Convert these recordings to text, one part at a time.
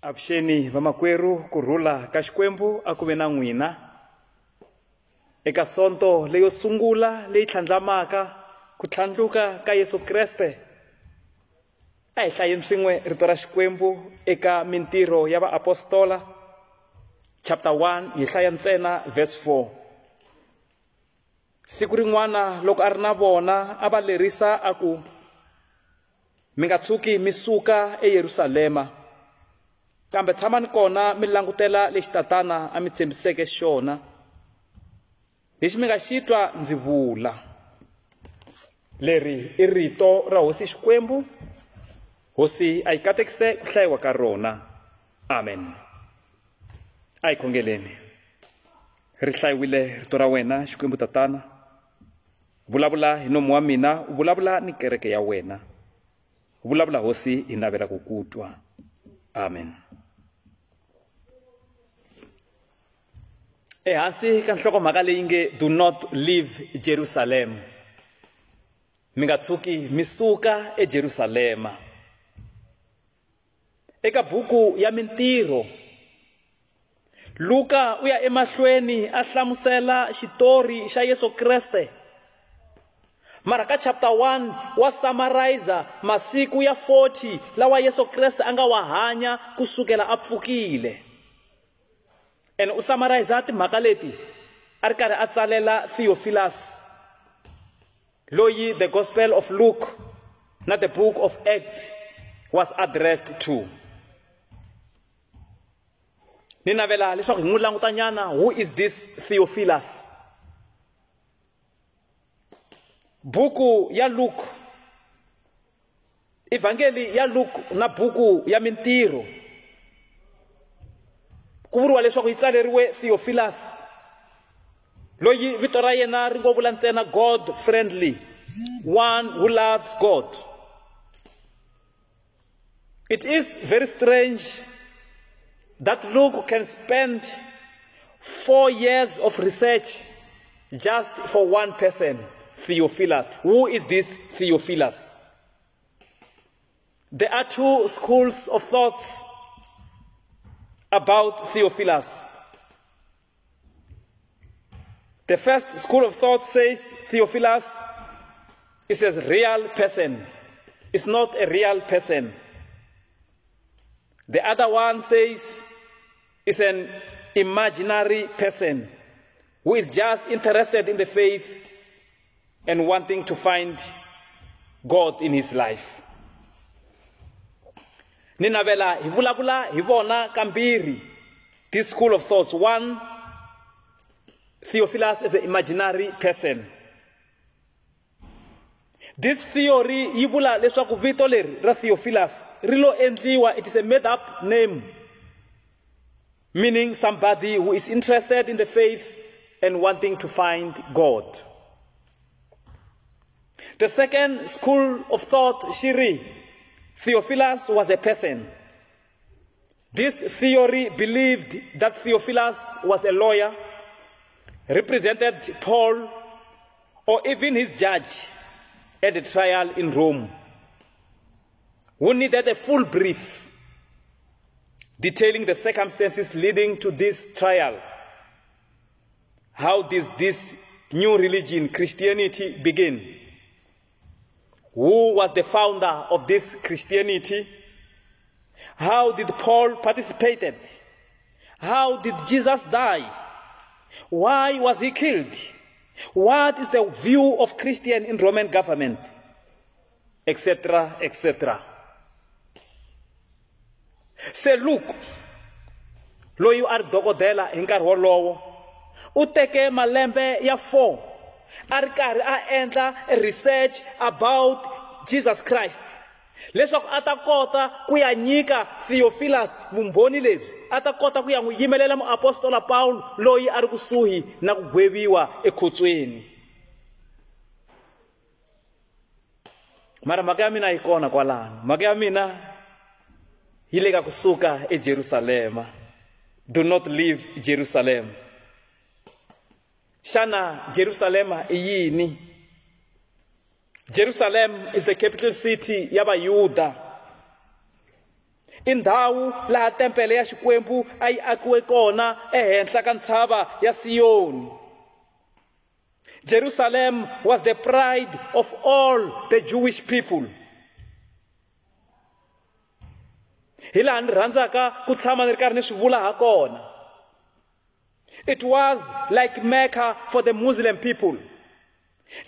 Avuxeni vamakwerhu kurhula ka Xikwembu a ku ve na n'wina eka sonto leyo sungula leyi tlhandlamaka ku tlhandluka ka Yesu Kreste. A hi hlayeni swin'we rito ra Xikwembu eka mintirho ya vaapostola chapter 1 hi hlaya ntsena verse 4. Siku rin'wana loko a ri na vona a va lerisa a ku mi nga tshuki mi suka eYerusalema kambe tshamani kona mi langutela lexi tatana a mi tshembiseke xona. Lexi mi nga xitwa ndzi vula. Leri i rito ra Hosi Xikwembu. Hosi a yi katekise ku hlayiwa ka rona. Amen. A hi khongeleni. Ri hlayiwile rito ra wena Xikwembu tatana. Vulavula hi nomu wa mina, u vulavula ni kereke ya wena. Vulavula Hosi hi navela ku kutwa. Amen. Ehansi ka nhlokomhaka leyi nge do not leave Jerusalem. Mi nga tshuki mi suka eJerusalema. Eka buku ya mintirho Luka u ya emahlweni a hlamusela xitori xa Yesu Kreste. Mara ka chapter 1 wa summarize masiku ya 40 lawa Yesu Kreste anga wa hanya kusukela a pfukile. And u summarize timhaka leti a ri karhi a tsalela Theophilus loyi the Gospel of Luke na the book of Acts was addressed to. Ni navela leswaku hi n'wi langutanyana, who is this Theophilus? Buku ya Luke, Evangeli ya Luke na buku ya mintirho ku vuriwa leswaku yi tsaleriwe Theophilus loyi vito ra yena ri ngo vula ntsena God friendly, one who loves God. It is very strange that Luke can spend 4 years of research just for one person, Theophilus. Who is this Theophilus? There are two schools of thoughts about Theophilus. The first school of thought says Theophilus is a real person. It's not a real person. The other one says it's an imaginary person who is just interested in the faith and wanting to find God in his life. Ninavela hi vulavula hi vona kambirhi this school of thoughts. One, Theophilus is an imaginary person. This theory yi vula leswaku vito leri ra Theophilus ri lo endliwa, it is a made up name, meaning somebody who is interested in the faith and wanting to find God. The second school of thought, Shiri, Theophilus was a person. This theory believed that Theophilus was a lawyer, represented Paul, or even his judge at the trial in Rome, who needed a full brief detailing the circumstances leading to this trial. How did this new religion, Christianity, begin? Who was the founder of this Christianity? How did Paul participate? How did Jesus die? Why was he killed? What is the view of Christian in Roman government? Etc., etc. Se Luke, loyi a ri dokodela hi nkarhi wolowo, u teke malembe ya 4 a ri karhi a endla research about Jesus Christ leswaku a ta kota ku ya nyika Theophilus vumbhoni lebyi, a ta kota ku ya n'wi yimelela muapostola Paul loyi a ri kusuhi na ku gweviwa ekhotsweni. Mara mhaka ya mina yi kona kwalano. Mhaka ya mina yi le ka kusuka eJerusalema. Do not leave Jerusalem. Shana Jerusalema i yini? Jerusalem is the capital city ya Vayuda. i ndhawu laha tempele ya Xikwembu a yi akiwe kona ehenhla ka ntshava ya Siyoni. Jerusalem was the pride of all the Jewish people. Hi laha ni rhandzaka ku tshama ni ri karhi ni swi vula ha kona. It was like Mecca for the Muslim people.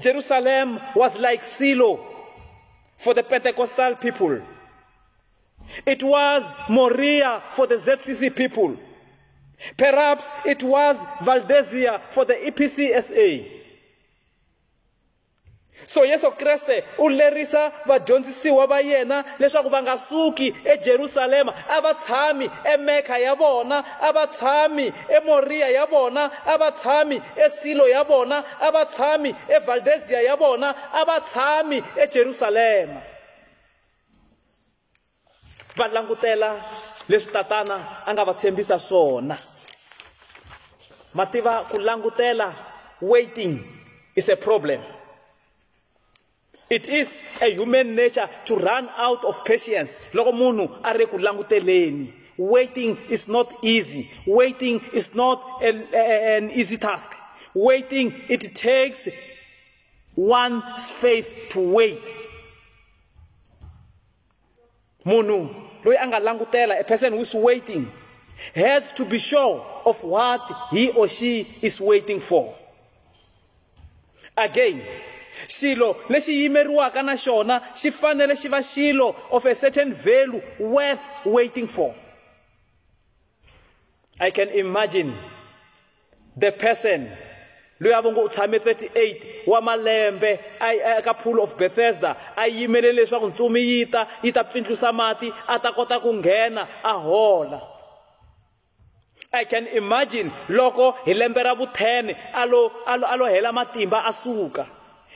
Jerusalem was like Silo for the Pentecostal people. It was Moriah for the ZCC people. Perhaps it was Valdesia for the EPCSA. So Yesu Kriste u lerisa vadyondzisiwa va yena leswaku va nga suki eJerusalema, a va tshami eMecca ya vona, a va tshami eMoriah ya vona, a va tshami eSilo ya vona, a va tshami eValdesia ya vona, a va tshami eJerusalema. Va langutela leswi tatana a nga va tshembisa swona. Mativa ku langutela, waiting is a problem. It is a human nature to run out of patience. Loko munhu a ri ku languteleni. Waiting is not easy. Waiting is not an easy task. Waiting, it takes one's faith to wait. Munhu loyi a nga langutela, a person who is waiting, has to be sure of what he or she is waiting for. Again, xilo lexi yimeriwaka na xona xi fanele xi va xilo of a certain value worth waiting for. I can imagine the person loyi a vongo u tshame 38 wa malembe eka pool of Bethesda, a yimele leswaku ntsumi yi ta pfindlusa mati a ta kota ku nghena a hola. I can imagine loko hi lembe ra vu-10 alo hela matimba a suka.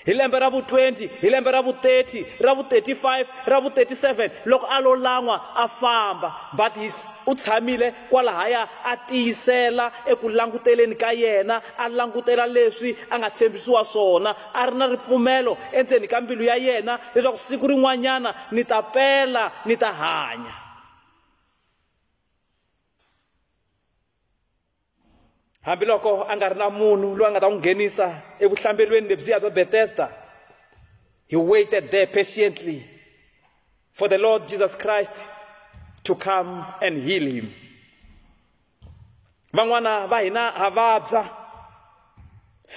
Hi lembe ra vu-20, hi lembe ra vu-30, ra vu-35, ra vu-37, loko alo langwa a famba. But u tshamile kwalahaya a tiyisela eku languteleni ka yena, a langutela leswi a nga tshembisiwa swona, a ri na ripfumelo endzeni ka mbilu ya yena leswaku siku rin'wanyana ni ta pela, ni ta hanya. Hambiloko a nga ri na munhu loyi a nga ta n'wi nghenisa evuhlambelweni lebyiya bya Bethesda, he waited there patiently for the Lord Jesus Christ to come and heal him. Van'wana va hina ha vabya,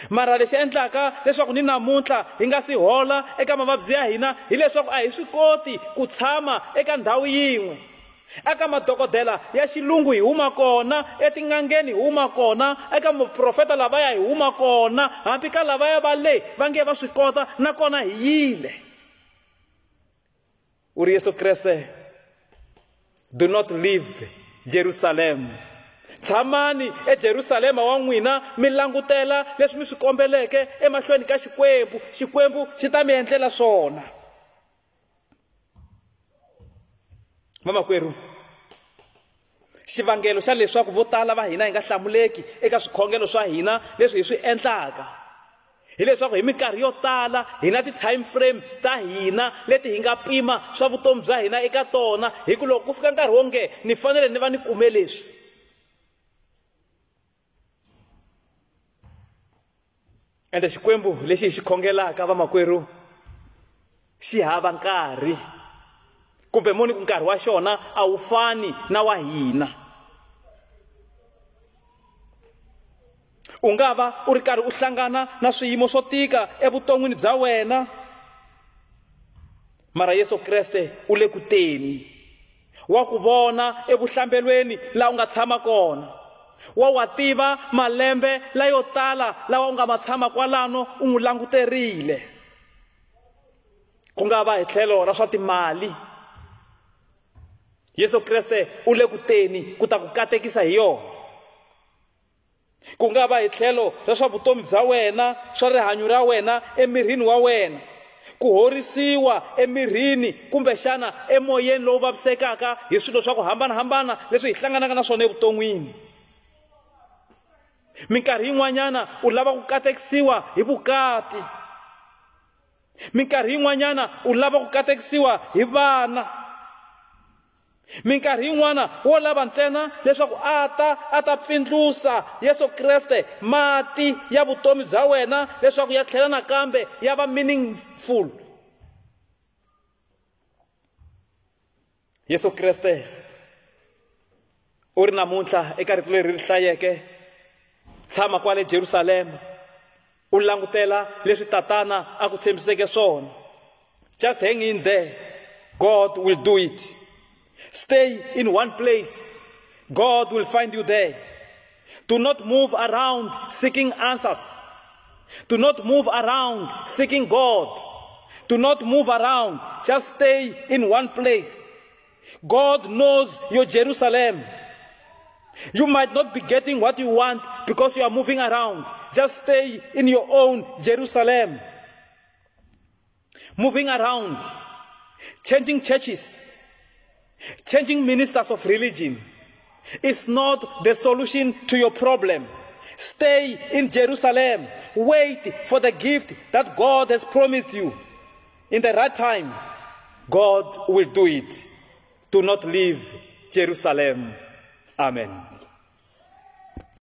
mara lexi endlaka leswaku ni namuntlha hi nga si hola eka mavabyi ya hina hileswaku a hi swi koti ku tshama eka ndhawu yin'we. Eka madokodela ya xilungu hi huma kona, etin'angeni hi huma kona, eka muprofeta lavaya hi huma kona, hambi ka lavaya va le va nge va swi kota, nakona hi yile. Uri Yesu Kriste, do not leave Jerusalem. Tshamani eJerusalema wa n'wina mi langutela leswi mi swi kombeleke emahlweni ka Xikwembu. Xikwembu xi ta mi endlela swona. Vamakwerhu, xivangelo xa leswaku vo tala va hina hi nga hlamuleki eka swikhongelo swa hina leswi hi swi endlaka hileswaku hi minkarhi yo tala hi na ti-time frame ta hina leti hi nga pima swa vutomi bya hina eka tona, hi ku loko ku fika nkarhi wonge ni fanele ni va ni kume leswi. Ende Xikwembu lexi hi xi khongelaka vamakwerhu xi hava nkarhi, kumbe moni ku nkarhi wa xona a wu fani na wa hina. U nga va u ri karhi u hlangana na swiyimo swo tika evuton'wini bya wena, mara Yesu Kriste u le ku teni, wa ku vona evuhlambelweni laha u nga tshama kona, wa tiva malembe layo tala lawa u nga ma tshama kwalano u n'wi languterile. Ku nga va hi tlhelo ra swa timali, Yesu Kriste u le ku teni ku ta ku katekisa hi yona. Ku nga va hi tlhelo ra swa vutomi bya wena, swa rihanyo ra wena emirini wa wena, ku horisiwa emirini kumbe xana emoyeni lowu vavisekaka hi swilo swa ku hambanahambana leswi hi hlanganaka na swona evuton'wini. Minkarhi yin'wanyana u lava ku katekisiwa hi vukati, minkarhi yin'wanyana u lava ku katekisiwa hi vana, minkarhi yin'wana wo lava ntsena leswaku a ta pfindlusa Yesu Kreste mati ya vutomi bya wena leswaku ya tlhela nakambe ya va meaningful. Yesu Kreste u ri namuntlha eka rito leri ri hlayeke, tshama kwale Jerusalema u langutela leswi tatana a ku tshembiseke swona. Just hang in there, God will do it. Stay in one place, God will find you there. Do not move around seeking answers. Do not move around seeking God. Do not move around, just stay in one place. God knows your Jerusalem. You might not be getting what you want because you are moving around. Just stay in your own Jerusalem. Moving around, changing churches, changing ministers of religion is not the solution to your problem. Stay in Jerusalem. Wait for the gift that God has promised you. In the right time, God will do it. Do not leave Jerusalem. Amen.